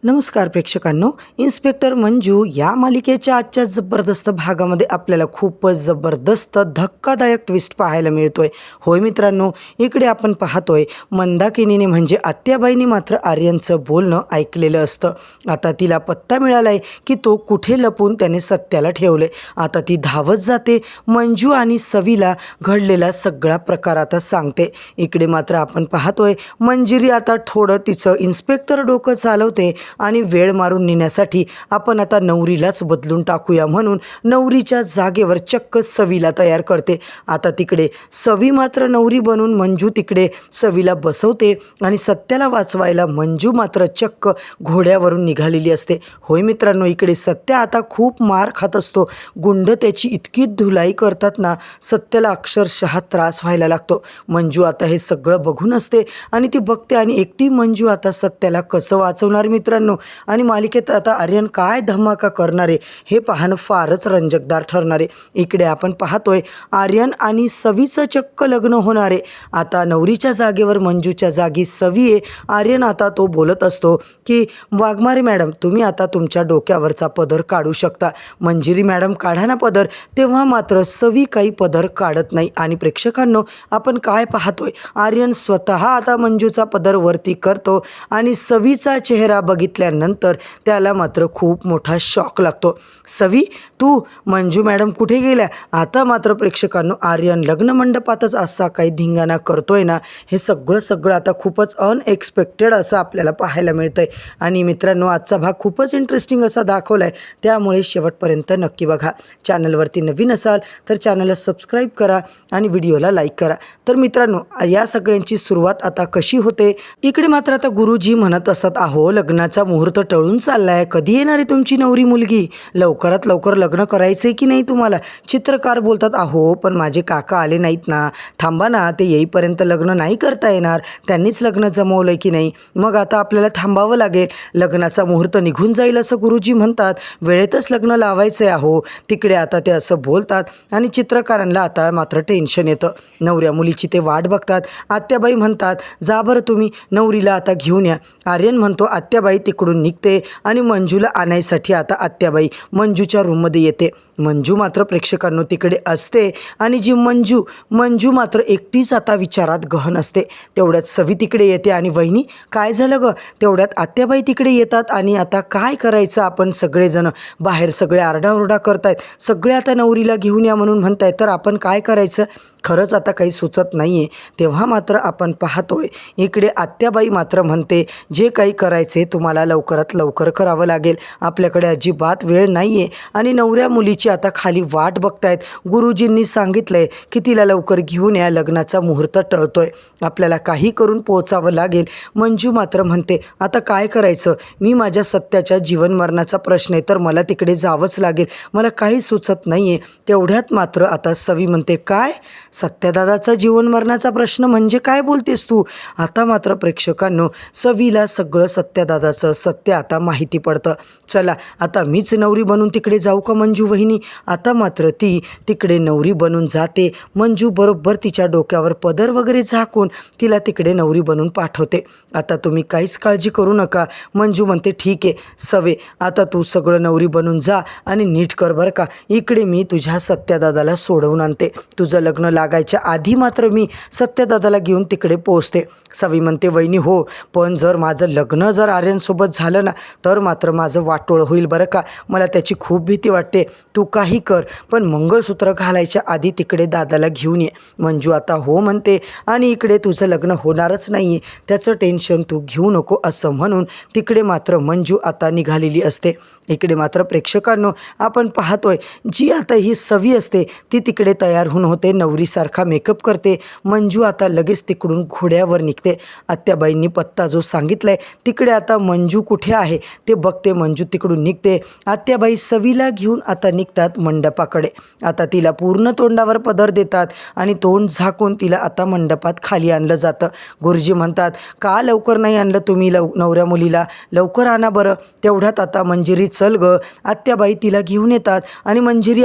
नमस्कार प्रेक्षकांनो, इन्स्पेक्टर मंजू या मालिकेच्या आजच्या जबरदस्त भागामध्ये आपल्याला खूपच जबरदस्त धक्कादायक ट्विस्ट पाहायला मिळतोय. होय मित्रांनो, इकडे आपण पाहतोय मंदाकिनीने म्हणजे आत्याबाईंनी मात्र आर्यनचं बोलणं ऐकलेलं असतं. आता तिला पत्ता मिळालाय की तो कुठे लपून त्याने सत्याला ठेवले. आता ती धावत जाते, मंजू आणि सवीला घडलेला सगळा प्रकार आता सांगते. इकडे मात्र आपण पाहतोय मंजिरी आता थोडं तिचं इन्स्पेक्टर डोकं चालवते आणि वेळ मारून नेण्यासाठी आपण आता नवरीलाच बदलून टाकूया म्हणून नवरीच्या जागेवर चक्क सवीला तयार करते. आता तिकडे सवी मात्र नवरी बनून मंजू तिकडे सवीला बसवते आणि सत्याला वाचवायला मंजू मात्र चक्क घोड्यावरून निघालेली असते. होय मित्रांनो, इकडे सत्या आता खूप मार खात असतो. गुंड त्याची इतकी धुलाई करतात ना, सत्याला अक्षरशः त्रास व्हायला लागतो. मंजू आता हे सगळं बघून असते आणि ती बघते आणि एकटी मंजू आता सत्याला कसं वाचवणार मित्रांनो. आणि मालिकेत आता आर्यन काय धमाका करणार आहे हे पाहणं फारच रंजकदार ठरणार आहे. इकडे आपण पाहतोय आर्यन आणि सवीचं चक्क लग्न होणार आहे. आता नवरीच्या जागेवर मंजूच्या जागी सवी आहे. आर्यन आता तो बोलत असतो की वाघमारे मॅडम, तुम्ही आता तुमच्या डोक्यावरचा पदर काढू शकता. मंजिरी मॅडम काढा ना पदर. तेव्हा मात्र सवी काही पदर काढत नाही आणि प्रेक्षकांनो, आपण काय पाहतोय, आर्यन स्वतः आता मंजूचा पदर वरती करतो आणि सवीचा चेहरा बघितल्यानंतर त्याला मात्र खूप मोठा शॉक लागतो. सवी, तू मंजू मॅडम कुठे गेल्या? आता मात्र प्रेक्षकांनो, आर्यन लग्न मंडपातच असा काही धिंगाणा करतोय ना, हे सगळं आता खूपच अनएक्सपेक्टेड असं आपल्याला पाहायला मिळतंय. आणि मित्रांनो, आजचा भाग खूपच इंटरेस्टिंग असा दाखवला आहे, त्यामुळे शेवटपर्यंत नक्की बघा. चॅनलवरती नवीन असाल तर चॅनलला सबस्क्राईब करा आणि व्हिडिओला लाईक करा. तर मित्रांनो, या सगळ्यांची सुरुवात आता कशी होते, इकडे मात्र आता गुरुजी म्हणत असतात, अहो लग्नाचा मुहूर्त टळून चाललाय, कधी येणार आहे तुमची नवरी मुलगी? लवकरात लवकर लग्न करायचं आहे की नाही तुम्हाला? चित्रकार बोलतात, अहो पण माझे काका आले नाहीत ना, थांबा ना, ते येईपर्यंत लग्न नाही करता येणार, त्यांनीच लग्न जमवलंय की नाही, मग आता आपल्याला थांबावं लागेल, लग्नाचा मुहूर्त निघून जाईल असं गुरुजी म्हणतात, वेळेतच लग्न लावायचं आहे. अहो तिकडे आता ते असं बोलतात आणि चित्रकारांना आता मात्र टेन्शन येतं. नवऱ्या मुलीची ते वाट बघतात. आत्याबाई म्हणतात, जा बरं तुम्ही नवरीला आता घेऊन या. आर्यन म्हणतो, आत्याबाई तिकडून निघते आणि मंजूला आणायसाठी आता आत्याबाई मंजूच्या रूममध्ये येते. मंजू मात्र प्रेक्षकांनो तिकडे असते आणि जी मंजू मात्र एकटीच आता विचारात गहन असते. तेवढ्यात सवी तिकडे येते आणि वहिनी काय झालं गं? तेवढ्यात आत्याबाई तिकडे येतात आणि आता काय करायचं, आपण सगळेजण बाहेर सगळे आरडाओरडा करतायत, सगळे आता नवरीला घेऊन या म्हणून म्हणतायत, तर आपण काय करायचं? खरंच आता काही सुचत नाही आहे. तेव्हा मात्र आपण पाहतोय इकडे आत्याबाई मात्र म्हणते, जे काही करायचे तुम्हाला लवकरात लवकर करावं लागेल, आपल्याकडे अजिबात वेळ नाही आहे. आणि नवऱ्या मुलीची आता खाली वाट बघतायत. गुरुजींनी सांगितलंय की तिला लवकर घेऊन या, लग्नाचा मुहूर्त टळतोय, आपल्याला काही करून पोहोचावं लागेल. मंजू मात्र म्हणते, आता काय करायचं, मी माझ्या सत्याच्या जीवन मरणाचा प्रश्न आहे, तर मला तिकडे जावंच लागेल, मला काही सुचत नाही आहे. तेवढ्यात मात्र आता सवी म्हणते, काय सत्यादादाचा जीवन मरणाचा प्रश्न म्हणजे काय बोलतेस तू? आता मात्र प्रेक्षकांनो, सवीला सगळं सत्यादादाचं सत्य आता माहिती पडतं. चला आता मीच नवरी बनून तिकडे जाऊ का मंजू वहिनी? आता मात्र ती तिकडे नवरी बनून जाते. मंजू बरोबर तिच्या डोक्यावर पदर वगैरे झाकून तिला तिकडे नवरी बनून पाठवते. आता तुम्ही काहीच काळजी करू नका. मंजू म्हणते, ठीक आहे सवे, आता तू सगळं नवरी बनून जा आणि नीट कर बरं का, इकडे मी तुझ्या सत्यादादाला सोडवून आणते. तुझं लग्न लागायच्या आधी मात्र मी सत्यादादाला घेऊन तिकडे पोहोचते. सवी म्हणते, वहिनी हो, पण जर माझं लग्न जर आर्यनसोबत झालं ना, तर मात्र माझं वाटोळ होईल बरं का, मला त्याची खूप भीती वाटते. तू काही कर, पण मंगळसूत्र घालायच्या आधी तिकडे दादाला घेऊन ये. मंजू आता हो म्हणते आणि इकडे तुझं लग्न होणारच नाही आहे, त्याचं टेन्शन तू घेऊ नको असं म्हणून तिकडे मात्र मंजू आता निघालेली असते. इकडे मात्र प्रेक्षकांनो, आपण पाहतोय जी आता ही सवी असते ती तिकडे तयार होऊन होते, नवरीसारखा मेकअप करते. मंजू आता लगेच तिकडून घोड्यावर निघते. आत्याबाईंनी पत्ता जो सांगितलाय तिकडे आता मंजू कुठे आहे ते बघते. मंजू तिकडून निघते. आत्याबाई सवीला घेऊन आता निघते निघतात मंडपाकडे. आता तिला पूर्ण तोंडावर पदर देतात आणि तोंड झाकून तिला आता मंडपात खाली आणलं जातं. गुरुजी म्हणतात, का लवकर नाही आणलं तुम्ही नवऱ्या मुलीला, लवकर आणा बरं. तेवढ्यात आता मंजिरी, चल ग. आत्याबाई तिला घेऊन येतात आणि मंजिरी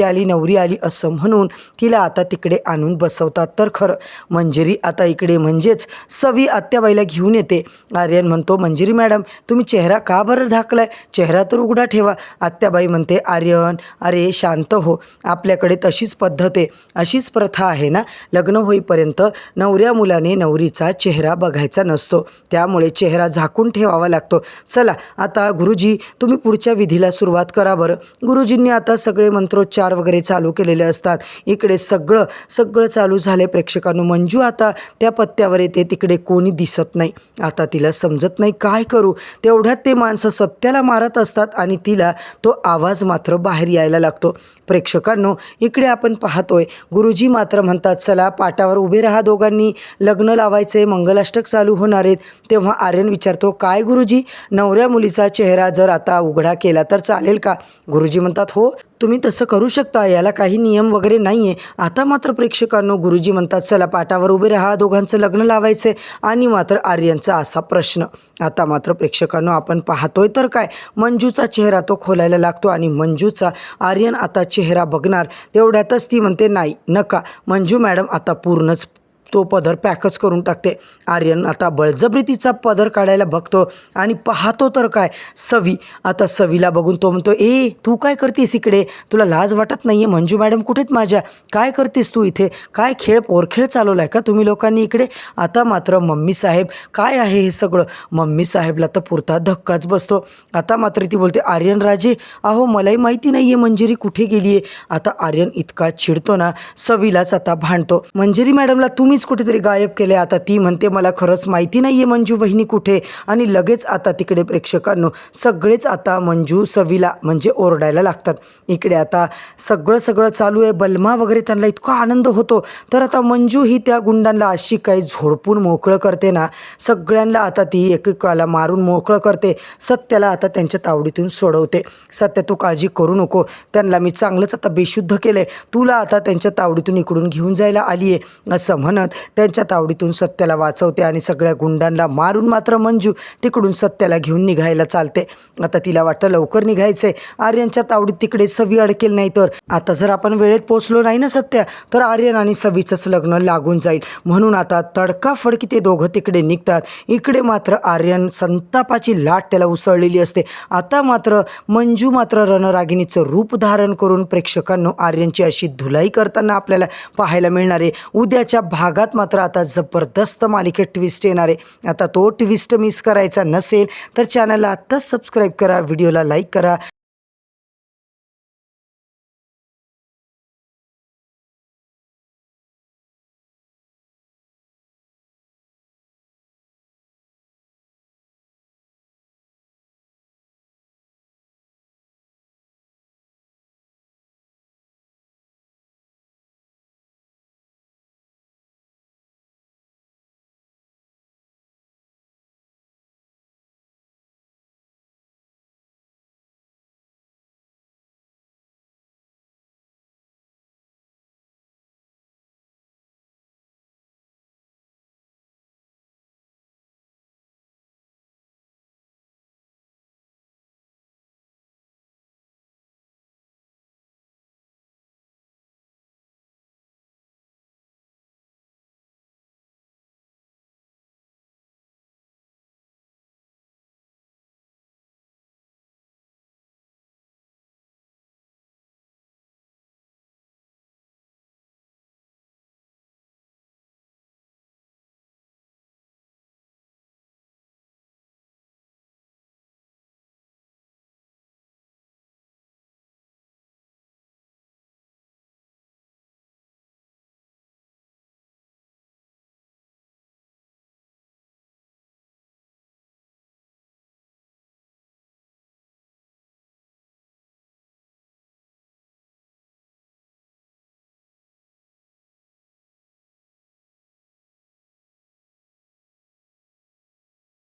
आली नवरी आली असं म्हणून तिला आता तिकडे आणून बसवतात. तर खरं मंजिरी आता इकडे म्हणजेच सवी आत्याबाईला घेऊन येते. आर्यन म्हणतो, मंजिरी मॅडम तुम्ही चेहरा का बरं झाकलाय, चेहरा तर उघडा ठेवा. आत्याबाई म्हणते, आर्यन अरे शांत हो, आपल्याकडे तशीच पद्धत आहे, अशीच प्रथा आहे ना, लग्न होईपर्यंत नवऱ्या मुलाने नवरीचा चेहरा बघायचा नसतो, त्यामुळे चेहरा झाकून ठेवावा लागतो. चला आता गुरुजी तुम्ही पुढच्या विधीला सुरुवात करा बरं. गुरुजींनी आता सगळे मंत्रोच्चार वगैरे चालू केलेले असतात. इकडे सगळं चालू झाले. प्रेक्षकांनो, मंजू आता त्या पत्त्यावर येते, तिकडे कोणी दिसत नाही. आता तिला समजत नाही काय करू. तेवढ्यात ते माणसं सत्याला मारत असतात आणि तिला तो आवाज मात्र बाहेर यायला लागतो. प्रेक्षकांनो, इकडे आपण पाहतोय गुरुजी मात्र म्हणतात, चला पाटावर उभे राहा दोघांनी, लग्न लावायचे, मंगलाष्टक चालू होणार आहेत. तेव्हा आर्यन विचारतो, काय गुरुजी, नवऱ्या मुलीचा चेहरा जर आता उघडा केला तर चालेल का? गुरुजी म्हणतात, हो तुम्ही तसं करू शकता, याला काही नियम वगैरे नाही आहे. आता मात्र प्रेक्षकांनो, गुरुजी म्हणतात, चला पाटावर उभे राहा, दोघांचं लग्न लावायचं. आणि मात्र आर्यनचा असा प्रश्न. आता मात्र प्रेक्षकांनो आपण पाहतोय तर काय, मंजूचा चेहरा तो खोलायला लागतो आणि मंजूचा आर्यन आता चेहरा बघणार. तेवढ्यातच ती म्हणते, नाही नका मंजू मॅडम, आता पूर्णच तो पदर पॅकच करून टाकते. आर्यन आता बळजबरीतीचा पदर काढायला बघतो आणि पाहतो तर काय, सवी. आता सवीला बघून तो म्हणतो, ए तू काय करतेस इकडे, तुला लाज वाटत नाही आहे? मंजू मॅडम कुठेत माझ्या, काय करतेस तू इथे, काय पोरखेळ चालवला आहे का तुम्ही लोकांनी इकडे? आता मात्र मम्मी साहेब काय आहे हे सगळं, मम्मी साहेबला तर पुरता धक्काच बसतो. आता मात्र ती बोलते, आर्यन राजे अहो मलाही माहिती नाही आहे मंजिरी कुठे गेली आहे. आता आर्यन इतका चिडतो ना, सवीलाच आता भांडतो, मंजिरी मॅडमला तुम्हीच कुठेतरी गायब केले. आता ती म्हणते, मला खरंच माहिती नाही आहे मंजू वहिनी कुठे. आणि लगेच आता तिकडे प्रेक्षकांनो सगळेच आता मंजू सवीला म्हणजे ओरडायला लागतात. इकडे आता सगळं चालू आहे, बलमा वगैरे त्यांना इतका आनंद होतो. तर आता मंजू ही त्या गुंडांना अशी काही झोडपून मोकळं करते ना, सगळ्यांना आता ती एकेकाला मारून मोकळं करते. सत्याला आता त्यांच्या तावडीतून सोडवते. सत्य तू काळजी करू नको, त्यांना मी चांगलंच आता बेशुद्ध केलंय, तुला आता त्यांच्या तावडीतून इकडून घेऊन जायला आली आहे असं म्हणत त्यांच्या तावडीतून सत्याला वाचवते. आणि सगळ्या गुंडांना मारून मात्र मंजू तिकडून सत्याला घेऊन निघायला चालते. आता तिला वाटतं लवकर निघायचंय, आर्यनच्या तावडीत तिकडे सवी अडकेल नाही तर. आता जर आपण वेळेत पोचलो नाही ना सत्या, तर आर्यन आणि सवीचंच लग्न लागून जाईल. म्हणून आता तडकाफडकी ते दोघं तिकडे निघतात. इकडे मात्र आर्यन संतापाची लाट त्याला उसळलेली असते. आता मात्र मंजू मात्र रणरागिणीचं रूप धारण करून प्रेक्षकांनो आर्यनची अशी धुलाई करताना आपल्याला पाहायला मिळणार आहे. उद्याच्या भागात मात्र आता जबरदस्त मालिकेत ट्विस्ट येणार आहे. आता तो ट्विस्ट मिस करायचा नसेल तर चॅनलला आत्ताच सबस्क्राईब करा, व्हिडिओला लाईक करा.